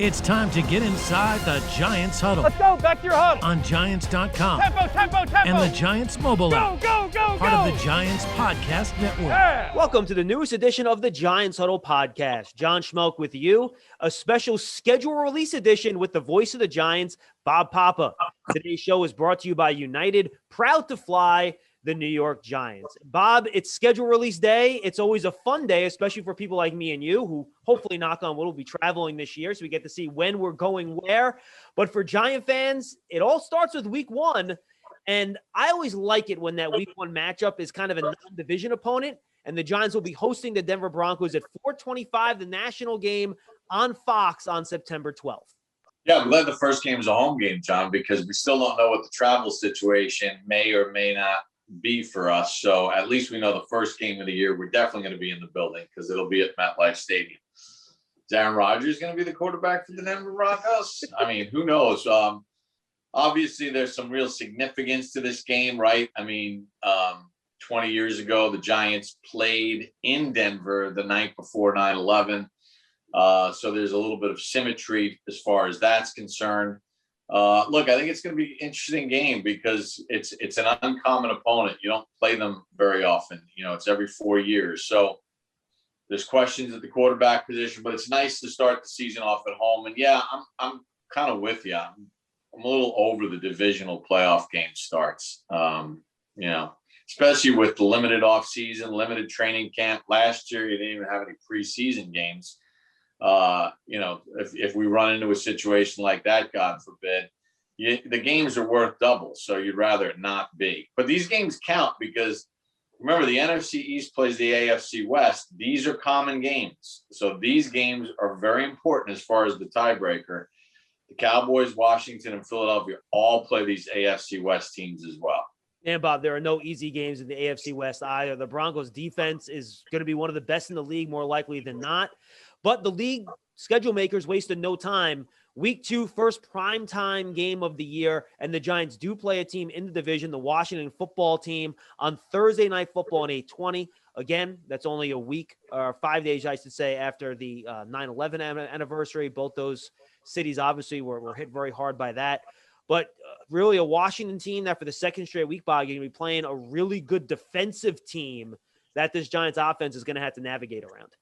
It's time to get inside the Giants huddle. Let's go, back to your huddle. On Giants.com. Tempo. And the Giants mobile app. Go. Part of the Giants podcast network. Yeah. Welcome to the newest edition of the Giants Huddle podcast. John Schmeelk with you. A special schedule release edition with the voice of the Giants, Bob Papa. Today's show is brought to you by United, proud to fly the New York Giants. Bob, it's schedule release day. It's always a fun day, especially for people like me and you who hopefully, knock on wood, will be traveling this year, so we get to see when we're going where. But for Giant fans, it all starts with week one. And I always like it when that week one matchup is kind of a non-division opponent. And the Giants will be hosting the Denver Broncos at 4:25, the national game on Fox on September 12th. Yeah, I'm glad the first game is a home game, John, because we still don't know what the travel situation may or may not be for us. So at least we know the first game of the year, we're definitely going to be in the building because it'll be at MetLife Stadium. Is Aaron Rodgers going to be the quarterback for the Denver Broncos? I mean, who knows? Obviously, there's some real significance to this game, right? I mean, 20 years ago, the Giants played in Denver the night before 9/11. So there's a little bit of symmetry as far as that's concerned. Look, I think it's going to be an interesting game because it's an uncommon opponent. You don't play them very often. You know, it's every 4 years. So there's questions at the quarterback position, but it's nice to start the season off at home. And yeah, I'm kind of with you. I'm a little over the divisional playoff game starts. You know, especially with the limited off season, limited training camp. Last year, you didn't even have any preseason games. You know, if we run into a situation like that, God forbid, the games are worth double. So you'd rather it not be. But these games count because remember, the NFC East plays the AFC West. These are common games. So these games are very important as far as the tiebreaker. The Cowboys, Washington, and Philadelphia all play these AFC West teams as well. And, Bob, there are no easy games in the AFC West either. The Broncos' defense is going to be one of the best in the league, more likely than not. But the league schedule makers wasted no time. Week 2, first primetime game of the year, and the Giants do play a team in the division, the Washington football team, on Thursday Night Football on 8:20. Again, that's only a week or 5 days, I should say, after the 9/11 anniversary. Both those cities obviously were hit very hard by that. But really a Washington team that for the second straight week, Bob, you're going to be playing a really good defensive team that this Giants offense is going to have to navigate around.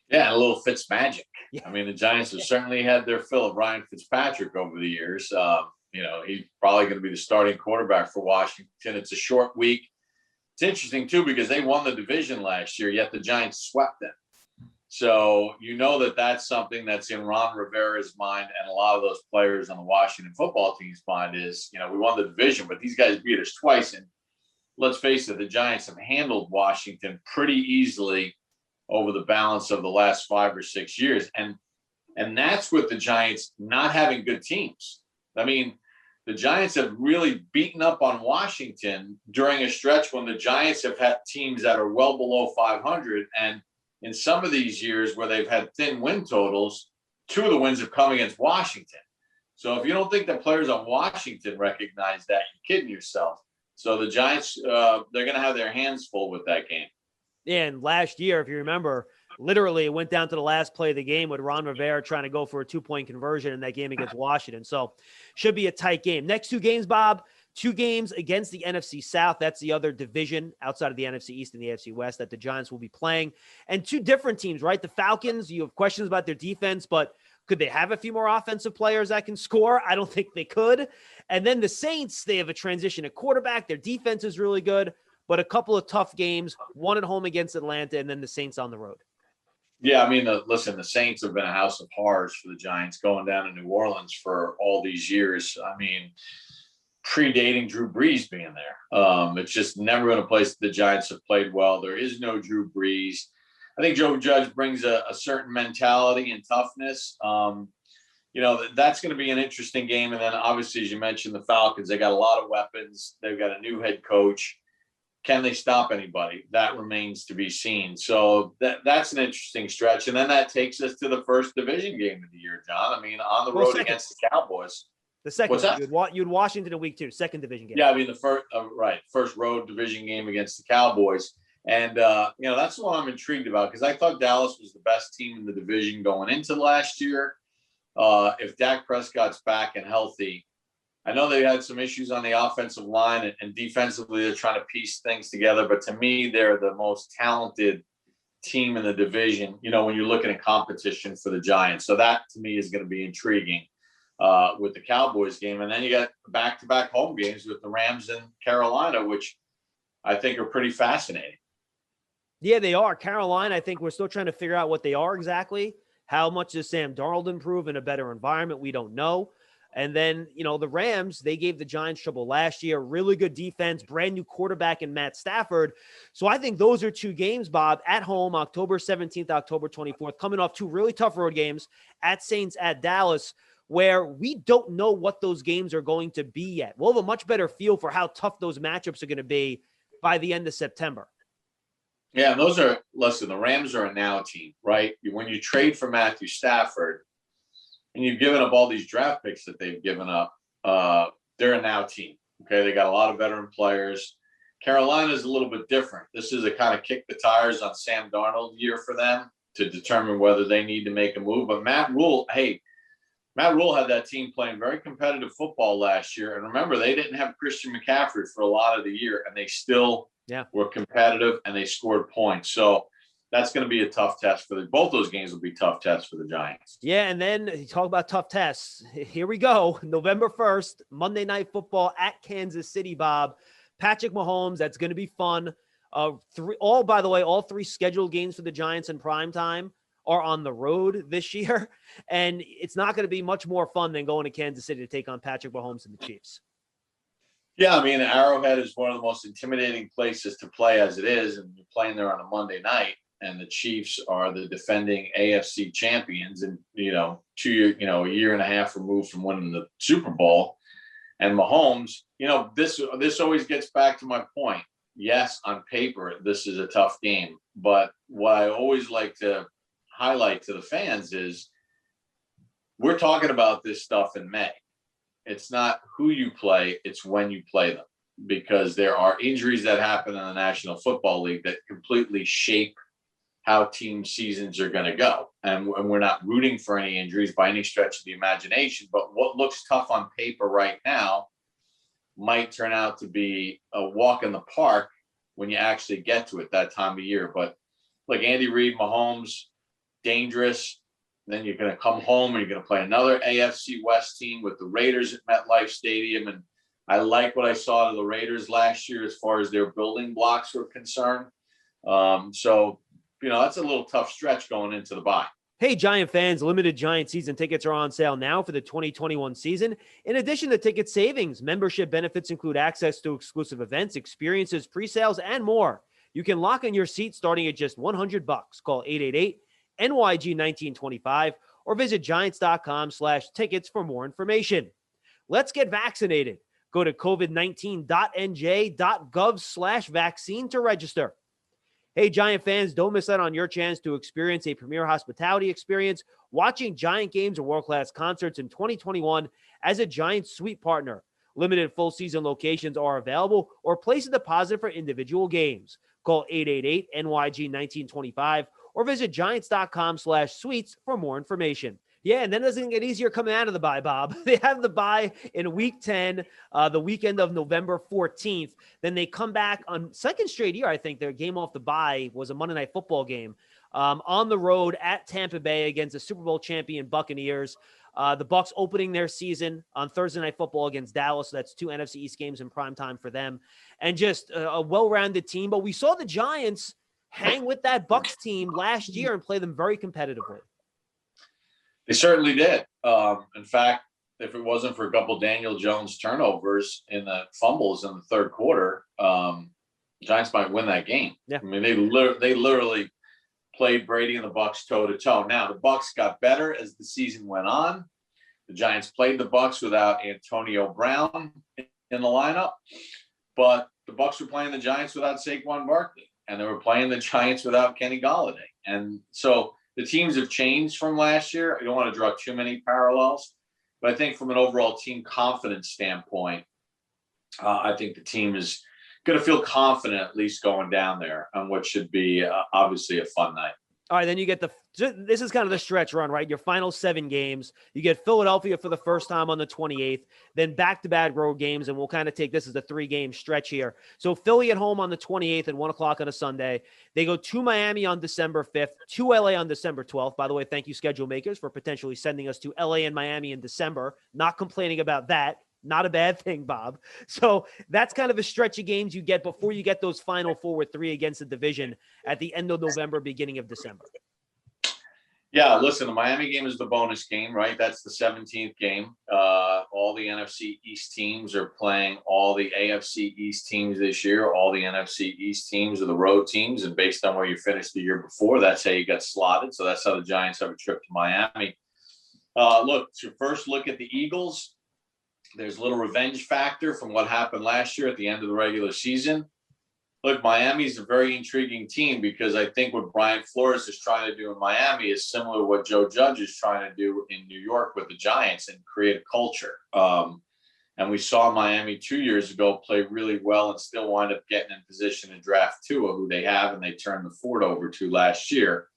Yeah, a little Fitz magic. Yeah. I mean, the Giants have certainly had their fill of Ryan Fitzpatrick over the years. You know, he's probably going to be the starting quarterback for Washington. It's a short week. It's interesting, too, because they won the division last year, yet the Giants swept them. So you know that that's something that's in Ron Rivera's mind and a lot of those players on the Washington football team's mind is, you know, we won the division, but these guys beat us twice. And let's face it, the Giants have handled Washington pretty easily over the balance of the last 5 or 6 years. And that's with the Giants not having good teams. I mean, the Giants have really beaten up on Washington during a stretch when the Giants have had teams that are well below 500. And in some of these years where they've had thin win totals, 2 of the wins have come against Washington. So if you don't think the players on Washington recognize that, you're kidding yourself. So the Giants, they're going to have their hands full with that game. And last year, if you remember, literally it went down to the last play of the game with Ron Rivera trying to go for a 2-point conversion in that game against Washington. So should be a tight game. Next 2 games, Bob, 2 games against the NFC South. That's the other division outside of the NFC East and the AFC West that the Giants will be playing. And 2 different teams, right? The Falcons, you have questions about their defense, but could they have a few more offensive players that can score? I don't think they could. And then the Saints, they have a transition at quarterback. Their defense is really good, but a couple of tough games, one at home against Atlanta, and then the Saints on the road. Yeah, I mean, listen, the Saints have been a house of horrors for the Giants going down to New Orleans for all these years. I mean, predating Drew Brees being there. It's just never been a place that the Giants have played well. There is no Drew Brees. I think Joe Judge brings a certain mentality and toughness. You know, that's going to be an interesting game. And then obviously, as you mentioned, the Falcons, they got a lot of weapons. They've got a new head coach. Can they stop anybody? That remains to be seen. So that's an interesting stretch. And then that takes us to the first division game of the year, John. I mean, on the road against the Cowboys. The second, what's that? You'd Washington in week 2, second division game. Yeah, I mean, the first road division game against the Cowboys. And, you know, that's the one I'm intrigued about because I thought Dallas was the best team in the division going into last year. if Dak Prescott's back and healthy, I know they had some issues on the offensive line and defensively they're trying to piece things together. But to me, they're the most talented team in the division, when you're looking at competition for the Giants. So that to me is going to be intriguing with the Cowboys game. And then you got back-to-back home games with the Rams and Carolina, which I think are pretty fascinating. Yeah, they are. Carolina, I think we're still trying to figure out what they are exactly. How much does Sam Darnold improve in a better environment? We don't know. And then, the Rams, they gave the Giants trouble last year. Really good defense, brand new quarterback in Matt Stafford. So I think those are two games, Bob, at home, October 17th, October 24th, coming off two really tough road games at Saints, at Dallas, where we don't know what those games are going to be yet. We'll have a much better feel for how tough those matchups are going to be by the end of September. Yeah, and the Rams are a now team, right? When you trade for Matthew Stafford and you've given up all these draft picks that they've given up, they're a now team. Okay, they got a lot of veteran players. Carolina is a little bit different. This is a kind of kick the tires on Sam Darnold year for them to determine whether they need to make a move. But Matt Rule had that team playing very competitive football last year. And remember, they didn't have Christian McCaffrey for a lot of the year, and they still were competitive and they scored points. So that's going to be a tough test both those games will be tough tests for the Giants. Yeah, and then you talk about tough tests. Here we go. November 1st, Monday Night Football at Kansas City, Bob. Patrick Mahomes, that's going to be fun. All three scheduled games for the Giants in prime time are on the road this year, and it's not going to be much more fun than going to Kansas City to take on Patrick Mahomes and the Chiefs. Yeah, I mean, Arrowhead is one of the most intimidating places to play as it is, and you're playing there on a Monday night, and the Chiefs are the defending AFC champions, and a year and a half removed from winning the Super Bowl. And Mahomes, this always gets back to my point. Yes, on paper, this is a tough game, but what I always like to highlight to the fans is we're talking about this stuff in May. It's not who you play, it's when you play them, because there are injuries that happen in the National Football League that completely shape how team seasons are going to go. And we're not rooting for any injuries by any stretch of the imagination, but what looks tough on paper right now might turn out to be a walk in the park when you actually get to it that time of year. But like Andy Reid, Mahomes, dangerous. Then you're going to come home and you're going to play another AFC West team with the Raiders at MetLife Stadium. And I like what I saw of the Raiders last year as far as their building blocks were concerned. So, that's a little tough stretch going into the bye. Hey, Giant fans, limited Giant season tickets are on sale now for the 2021 season. In addition to ticket savings, membership benefits include access to exclusive events, experiences, pre-sales, and more. You can lock in your seat starting at just $100. Call 888-NYG-1925 or visit giants.com/tickets for more information. Let's get vaccinated. Go to covid19.nj.gov/vaccine to register. Hey, Giant fans, don't miss out on your chance to experience a premier hospitality experience watching Giant games or world-class concerts in 2021 as a Giant suite partner. Limited full-season locations are available, or place a deposit for individual games. Call 888-NYG-1925 or visit giants.com/suites for more information. Yeah, and then it doesn't get easier coming out of the bye, Bob. They have the bye in week 10, the weekend of November 14th. Then they come back on second straight year. I think their game off the bye was a Monday Night Football game on the road at Tampa Bay against the Super Bowl champion Buccaneers. The Bucs opening their season on Thursday Night Football against Dallas. So that's two NFC East games in prime time for them. And just a well-rounded team. But we saw the Giants hang with that Bucs team last year and play them very competitively. They certainly did. In fact, if it wasn't for a couple Daniel Jones turnovers in the fumbles in the third quarter, Giants might win that game. Yeah. I mean, they literally played Brady and the Bucs toe to toe. Now the Bucs got better as the season went on. The Giants played the Bucs without Antonio Brown in the lineup, but the Bucs were playing the Giants without Saquon Barkley, and they were playing the Giants without Kenny Golladay. And so the teams have changed from last year. I don't want to draw too many parallels, but I think from an overall team confidence standpoint, I think the team is going to feel confident at least going down there on what should be obviously a fun night. All right, then you get this is kind of the stretch run, right? Your final 7 games. You get Philadelphia for the first time on the 28th, then back-to-back road games, and we'll kind of take this as a 3-game stretch here. So Philly at home on the 28th at 1 o'clock on a Sunday. They go to Miami on December 5th, to LA on December 12th. By the way, thank you, schedule makers, for potentially sending us to LA and Miami in December. Not complaining about that. Not a bad thing, Bob. So that's kind of a stretch of games you get before you get those final 4 with 3 against the division at the end of November, beginning of December. Yeah, listen, the Miami game is the bonus game, right? That's the 17th game. All the NFC East teams are playing all the AFC East teams this year. All the NFC East teams are the road teams. And based on where you finished the year before, that's how you got slotted. So that's how the Giants have a trip to Miami. Look, it's your first look at the Eagles. There's a little revenge factor from what happened last year at the end of the regular season. Look, Miami's a very intriguing team because I think what Brian Flores is trying to do in Miami is similar to what Joe Judge is trying to do in New York with the Giants and create a culture. And we saw Miami 2 years ago play really well and still wind up getting in position to draft Tua, who they have, and they turned the fort over to last year.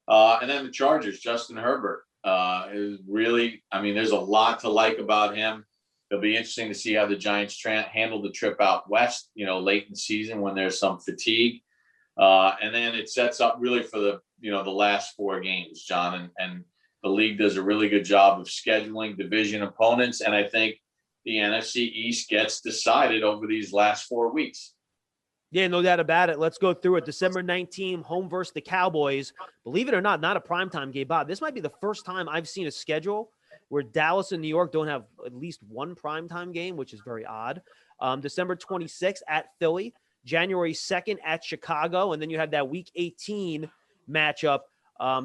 And then the Chargers, Justin Herbert, is really, I mean, there's a lot to like about him. It'll be interesting to see how the Giants handle the trip out west, late in the season when there's some fatigue. And then it sets up really for the last 4 games, John. And the league does a really good job of scheduling division opponents. And I think the NFC East gets decided over these last 4 weeks. Yeah, no doubt about it. Let's go through it. December 19th, home versus the Cowboys. Believe it or not a primetime game, Bob. This might be the first time I've seen a schedule where Dallas and New York don't have at least one primetime game, which is very odd. December 26th at Philly, January 2nd at Chicago, and then you have that Week 18 matchup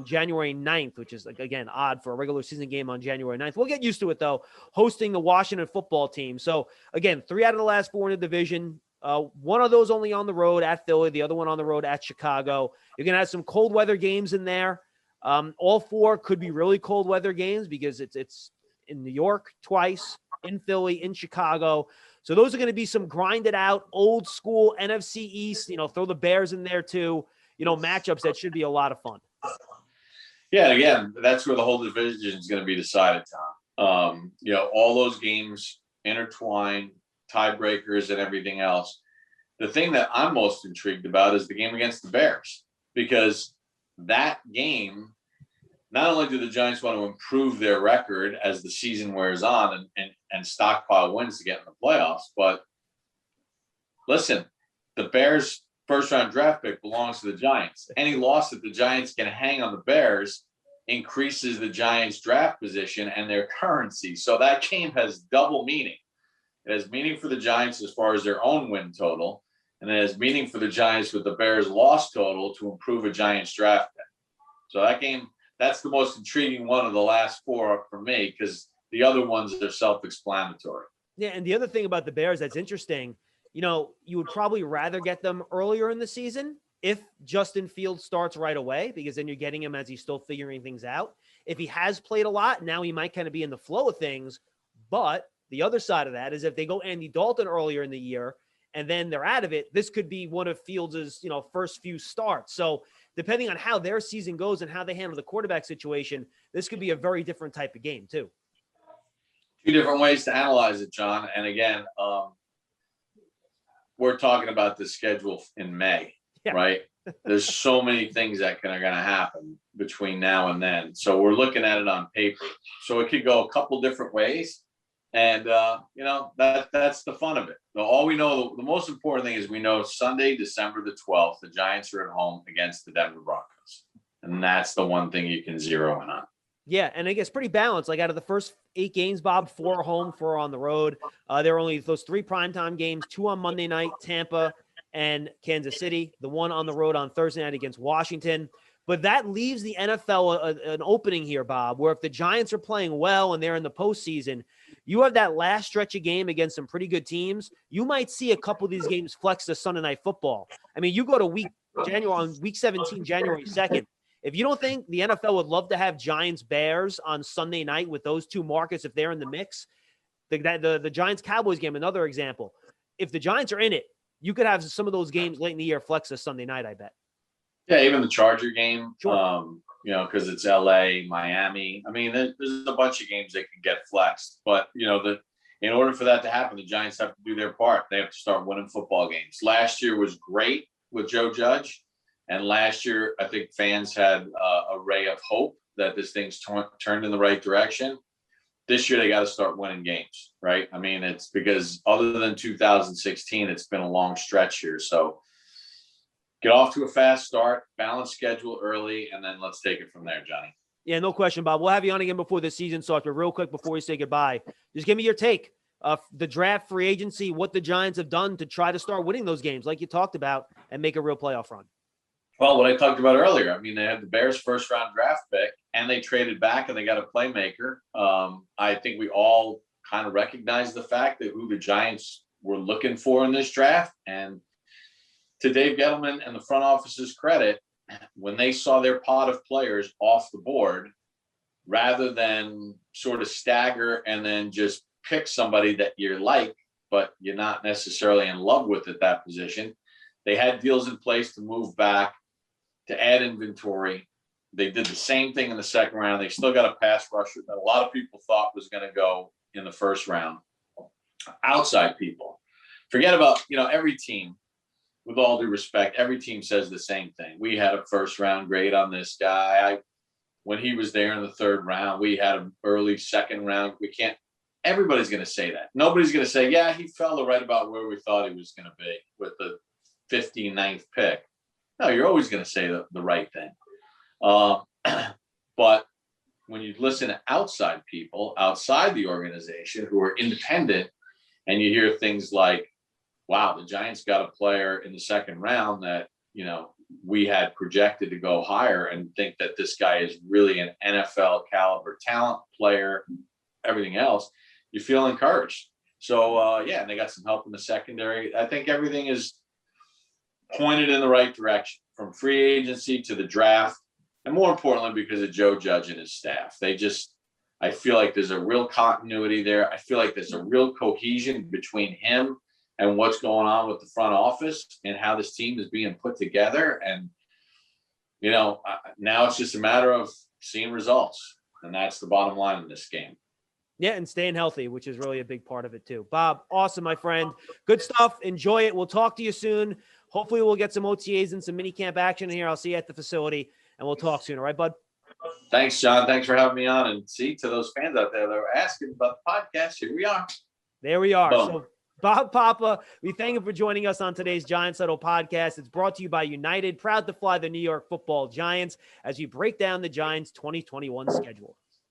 January 9th, which is, again, odd for a regular season game on January 9th. We'll get used to it, though, hosting the Washington football team. So, again, 3 out of the last 4 in the division. One of those only on the road at Philly, the other one on the road at Chicago. You're going to have some cold weather games in there. All 4 could be really cold weather games because it's in New York twice, in Philly, in Chicago. So those are going to be some grinded out, old school NFC East, throw the Bears in there too, matchups that should be a lot of fun. Yeah, again, that's where the whole division is going to be decided, Tom. All those games intertwined, tiebreakers and everything else. The thing that I'm most intrigued about is the game against the Bears, because that game, not only do the Giants want to improve their record as the season wears on and stockpile wins to get in the playoffs, but listen, the Bears' first-round draft pick belongs to the Giants. Any loss that the Giants can hang on the Bears increases the Giants' draft position and their currency. So that game has double meaning. It has meaning for the Giants as far as their own win total, and it has meaning for the Giants with the Bears' loss total to improve a Giants draft pick. So that game, that's the most intriguing one of the last 4 for me, because the other ones are self-explanatory. Yeah, and the other thing about the Bears that's interesting, you would probably rather get them earlier in the season if Justin Fields starts right away, because then you're getting him as he's still figuring things out. If he has played a lot, now he might kind of be in the flow of things. But the other side of that is if they go Andy Dalton earlier in the year and then they're out of it, this could be one of Fields' first few starts. So depending on how their season goes and how they handle the quarterback situation, this could be a very different type of game too. 2 different ways to analyze it, John. And again, we're talking about the schedule in May, right? There's so many things that are going to happen between now and then. So we're looking at it on paper. So it could go a couple different ways. And, that's the fun of it. All we know, the most important thing is we know Sunday, December the 12th, the Giants are at home against the Denver Broncos. And that's the one thing you can zero in on. Yeah, and I guess pretty balanced. Like out of the first 8 games, Bob, 4 are home, 4 are on the road. There are only those 3 primetime games, 2 on Monday night, Tampa and Kansas City, the one on the road on Thursday night against Washington. But that leaves the NFL an opening here, Bob, where if the Giants are playing well and they're in the postseason, you have that last stretch of game against some pretty good teams. You might see a couple of these games flex to Sunday Night Football. I mean, you go to week 17, January 2nd. If you don't think the NFL would love to have Giants-Bears on Sunday night with those 2 markets, if they're in the mix, the Giants-Cowboys game, another example. If the Giants are in it, you could have some of those games late in the year flex to Sunday night, I bet. Yeah, even the Charger game, Sure. because it's LA, Miami. I mean, there's a bunch of games they can get flexed, but in order for that to happen, the Giants have to do their part. They have to start winning football games. Last year was great with Joe Judge, and last year I think fans had a ray of hope that this thing's turned in the right direction. This year they got to start winning games, right? I mean, it's because other than 2016, it's been a long stretch here. So get off to a fast start, balance schedule early, and then let's take it from there, Johnny. Yeah, no question, Bob. We'll have you on again before the season starts, but real quick before we say goodbye, just give me your take of the draft, free agency, what the Giants have done to try to start winning those games like you talked about and make a real playoff run. Well, what I talked about earlier, I mean, they had the Bears' first-round draft pick, and they traded back, and they got a playmaker. I think we all kind of recognize the fact that who the Giants were looking for in this draft, and to Dave Gettleman and the front office's credit, when they saw their pot of players off the board, rather than sort of stagger and then just pick somebody that you like, but you're not necessarily in love with at that position, they had deals in place to move back, to add inventory. They did the same thing in the second round. They still got a pass rusher that a lot of people thought was going to go in the first round. Outside people. Forget about, every team, with all due respect, every team says the same thing. We had a first round grade on this guy. When he was there in the third round, we had an early second round. Everybody's going to say that. Nobody's going to say, yeah, he fell right about where we thought he was going to be with the 59th pick. No, you're always going to say the right thing. But when you listen to outside people, outside the organization who are independent, and you hear things like, wow, the Giants got a player in the second round that, we had projected to go higher, and think that this guy is really an NFL caliber talent player, everything else, you feel encouraged. So, and they got some help in the secondary. I think everything is pointed in the right direction, from free agency to the draft, and more importantly, because of Joe Judge and his staff. I feel like there's a real continuity there. I feel like there's a real cohesion between him and what's going on with the front office and how this team is being put together. And, now it's just a matter of seeing results. And that's the bottom line in this game. Yeah, and staying healthy, which is really a big part of it too. Bob, awesome, my friend. Good stuff. Enjoy it. We'll talk to you soon. Hopefully we'll get some OTAs and some mini camp action here. I'll see you at the facility, and we'll talk soon. All right, bud? Thanks, John. Thanks for having me on. And see, to those fans out there that were asking about the podcast, here we are. There we are. Boom. So Bob Papa, we thank him for joining us on today's Giants Huddle podcast. It's brought to you by United, proud to fly the New York Football Giants as we break down the Giants' 2021 schedule.